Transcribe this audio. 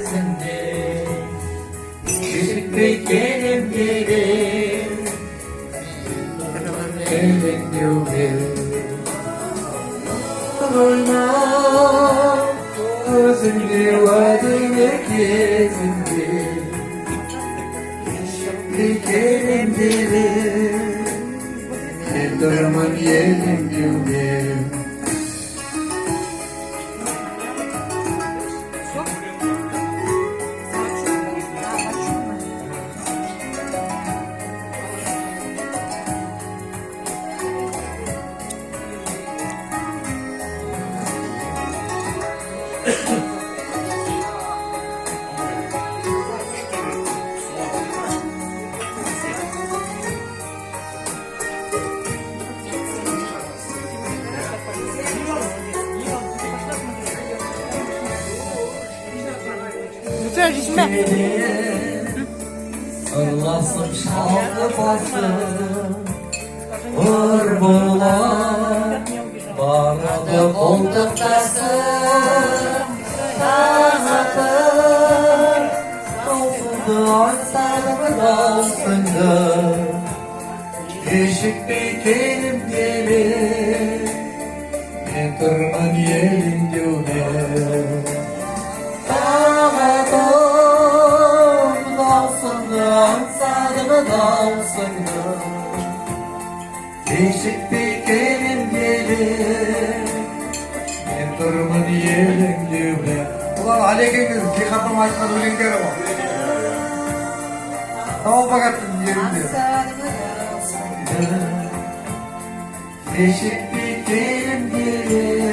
gezindi. Küçük bir gelim gelim, elin yuvim. Oyna, gözümde vadine gezindi. Küçük bir gelim gelim, ellerimın elin yuvim. Lütfen düşme. Allah'ım şahlı basın, vur bulan, bağladı olduk dersin, ağzatın, olsundu ansarımı dalsındı, küçük bir kelim gelir, bir tırman yerin düğme. Değişik bir gelin gelir, ben durumun yerim düğme. Ulan alekiniz, bir kapım açmadı ölenleri var. Tamam bakattım yerimde. Değişik bir gelin gelir.